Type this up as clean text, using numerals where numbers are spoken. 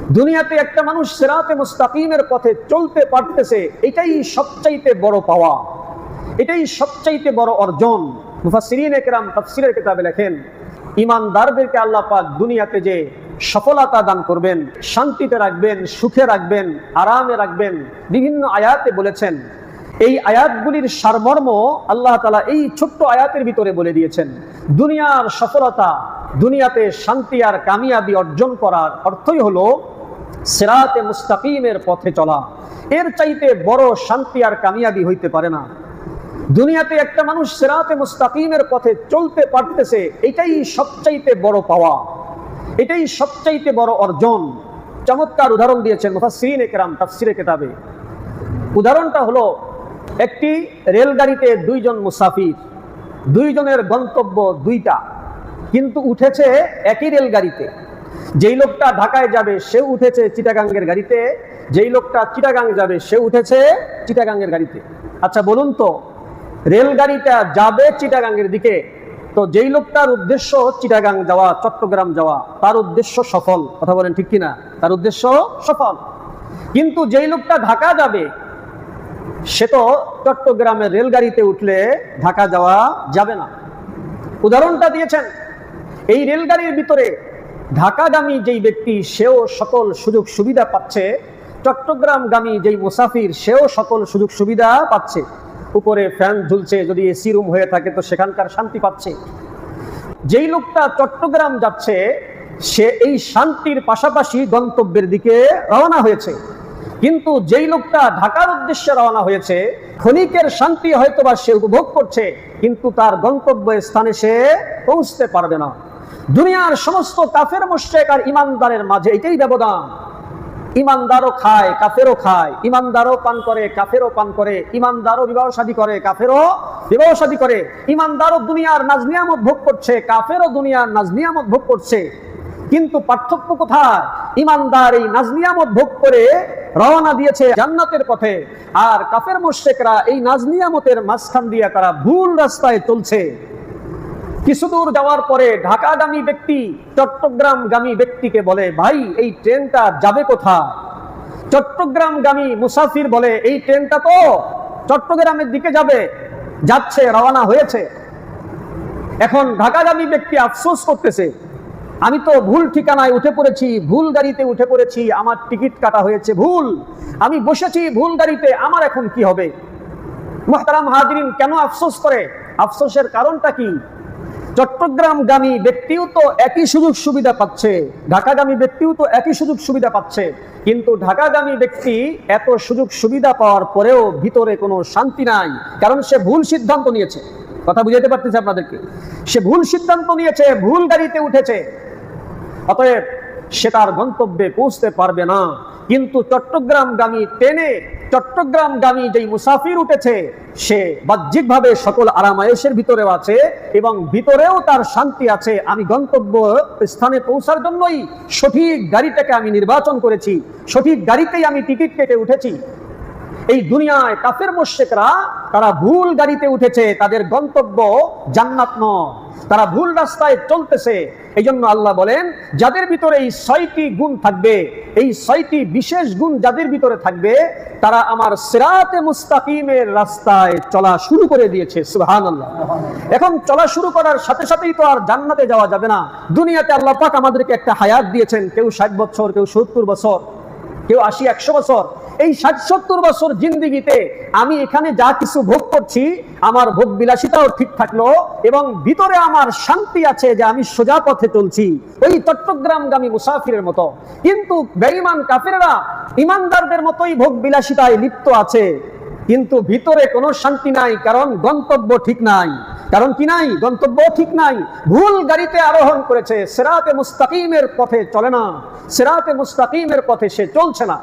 দুনিয়াতে একটা মানুষ সিরাতে মুস্তাকিমের পথে চলতে পারতেছে, এটাই সবচাইতে বড় পাওয়া, এটাই সবচাইতে বড় অর্জন। মুফাসসিরিনে কেরাম তাফসীরের কিতাবে লেখেন, ঈমানদারদেরকে আল্লাহ পাক দুনিয়াতে যে সফলতা দান করবেন, শান্তিতে রাখবেন, সুখে রাখবেন, আরামে রাখবেন, বিভিন্ন আয়াতে বলেছেন। এই আয়াতগুলির সারমর্ম আল্লাহ তাআলা এই ছোট্ট আয়াতের ভিতরে বলে দিয়েছেন। দুনিয়ার সফলতা, দুনিয়াতে শান্তি আর কামিয়াবি অর্জন করার অর্থই হলো সিরাতে মুস্তাকিমের পথে চলা। এর চাইতে বড় শান্তি আর কামিয়াবি হইতে পারে না। দুনিয়াতে একটা মানুষ সিরাতে মুস্তাকিমের পথে চলতে পারতেছে, এটাই সবচাইতে বড় পাওয়া, এটাই সবচাইতে বড় অর্জন। চমৎকার উদাহরণ দিয়েছেন মুফাসসিরিনে কেরাম তাফসীরের কিতাবে। উদাহরণটা হলো, একটি রেলগাড়িতে দুইজন মুসাফির, দুইজনের গন্তব্য দুইটা, কিন্তু উঠেছে একই রেলগাড়িতে। যেই লোকটা ঢাকায় যাবে সে উঠেছে চিটাগাঙ্গের গাড়িতে, যেই লোকটা চিটাগাং যাবে সে উঠেছে চিটাগাঙ্গের গাড়িতে। আচ্ছা বলুন তো, রেলগাড়িটা যাবে চিটাগাঙ্গের দিকে, তো যেই লোকটার উদ্দেশ্য চিটাগাং যাওয়া, চট্টগ্রাম যাওয়া, তার উদ্দেশ্য সফল। কথা বলেন ঠিক কিনা? তার উদ্দেশ্য সফল। কিন্তু যেই লোকটা ঢাকা যাবে সে তো চট্টগ্রামের রেলগাড়িতে উঠলে ঢাকা যাওয়া যাবে না। উদাহরণটা দিয়েছেন, এই রেলগাড়ির ভিতরে ঢাকাগামী যেই ব্যক্তি সেও সকল সুযোগ সুবিধা পাচ্ছে, চট্টগ্রামগামী যেই মুসাফির সেও সকল সুযোগ সুবিধা পাচ্ছে। উপরে ফ্যান ঝুলছে, যদি এসি রুম হয়ে থাকে তো সেখানকার শান্তি পাচ্ছে। যেই লোকটা চট্টগ্রাম যাচ্ছে সে এই শান্তির পাশাপাশি গন্তব্যের দিকে রওনা হয়েছে, কিন্তু যেই লোকটা ঢাকার উদ্দেশ্যে রওনা হয়েছে ক্ষণিকের শান্তি হয়তোবা সে উপভোগ করছে, কিন্তু তার গন্তব্য স্থানে সে পৌঁছতে পারবে না। দুনিয়ার সমস্ত কাফের মুশরিক আর ঈমানদারের মাঝে এটাই ব্যবধান। ঈমানদারও খায়, কাফেরও খায়, ঈমানদারও পান করে, কাফেরও পান করে, ঈমানদারও বিবাহ শাদী করে, কাফেরও বিবাহ শাদী করে, ঈমানদারও দুনিয়ার নাজ নিয়ামত ভোগ করছে, কাফেরও দুনিয়ার নাজ নিয়ামত ভোগ করছে। কিন্তু পার্থক্য কোথায়? ঈমানদার এই নাজ নিয়ামত ভোগ করে রওনা দিয়েছে জান্নাতের পথে, আর কাফের মুশরিকরা এই নাজ নিয়ামতের মাঝখান দিয়ে তারা ভুল রাস্তায় চলছে। কিছু দূর যাওয়ার পরে ঢাকাগামী ব্যক্তি চট্টগ্রামগামী ব্যক্তিকে বলে, ভাই এই ট্রেনটা যাবে কোথায়? চট্টগ্রামগামী মুসাফির বলে, এই ট্রেনটা তো চট্টগ্রামের দিকে যাবে, যাচ্ছে, রওনা হয়েছে। এখন ঢাকাগামী ব্যক্তি আফসোস করতেছে, আমি তো ভুল ঠিকানায় উঠে পড়েছি, ভুল গাড়িতে উঠে পড়েছি, আমার টিকিট কাটা হয়েছে ভুল, আমি বসেছি ভুল গাড়িতে, আমার এখন কি হবে? মুহতারাম হাজিরিন, কেন আফসোস করে? আফসোসের কারণটা কি? চট্টগ্রামগামী ব্যক্তিও তো একই সুযোগ সুবিধা পাচ্ছে, ঢাকাগামী ব্যক্তিও তো একই সুযোগ সুবিধা পাচ্ছে, কিন্তু ঢাকাগামী ব্যক্তি এত সুযোগ সুবিধা পাওয়ার পরেও ভিতরে কোনো শান্তি নাই, কারণ সে ভুল সিদ্ধান্ত নিয়েছে। কথা বুঝাতে পারতেছে আপনাদেরকে? সে ভুল সিদ্ধান্ত নিয়েছে, ভুল গাড়িতে উঠেছে, অতএব সে তার গন্তব্যে পৌঁছতে পারবে না। কিন্তু চট্টগ্রামগামী ট্রেনে চট্টগ্রামগামী যেই মুসাফির উঠেছে সে বাহ্যিকভাবে সকল আরামায়েশের ভিতরেও আছে এবং ভিতরেও তার শান্তি আছে। আমি গন্তব্য স্থানে পৌঁছার জন্যই সঠিক গাড়িটাকে আমি নির্বাচন করেছি, সঠিক গাড়িতেই আমি টিকিট কেটে উঠেছি। এই দুনিয়ায় কাফের মুশরিকরা তারা ভুল গাড়িতে উঠেছে, তাদের গন্তব্য জান্নাত নয়, তারা ভুল রাস্তায় চলতেছে। এই জন্য আল্লাহ বলেন, যাদের ভিতরে এই ৬টি গুণ থাকবে, এই ৬টি বিশেষ গুণ যাদের ভিতরে থাকবে, তারা আমার সিরাতে মুস্তাকিমের রাস্তায় চলা শুরু করে দিয়েছে। সুবহানাল্লাহ। এখন চলা শুরু করার সাথে সাথেই তো আর জান্নাতে যাওয়া যাবে না। দুনিয়াতে আল্লাহ পাক আমাদেরকে একটা হায়াত দিয়েছেন, কেউ ৬০ বছর, কেউ ৭০ বছর, কেউ ৮০-১০০ বছর। এই ৬০-৭০ বছর জিন্দিগিতে আমি এখানে যা কিছু ভোগ করছি, আমার ভোগ বিলাসিতাও ঠিক থাকলো এবং ভিতরে আমার শান্তি আছে যে আমি সোজা পথে চলছি, ওই চট্টগ্রামগামী মুসাফিরের মতো। কিন্তু বেঈমান কাফেররা ঈমানদারদের মতোই ভোগ বিলাসিতায় লিপ্ত আছে, কিন্তু ভিতরে কোনো শান্তি নাই, কারণ গন্তব্য ঠিক নাই। কারণ কি নাই? গন্তব্য ঠিক নাই। ভুল গাড়িতে আরোহণ করেছে, সিরাতে মুস্তাকিমের পথে চলে না, সিরাতে মুস্তাকিমের পথে সে চলছে না।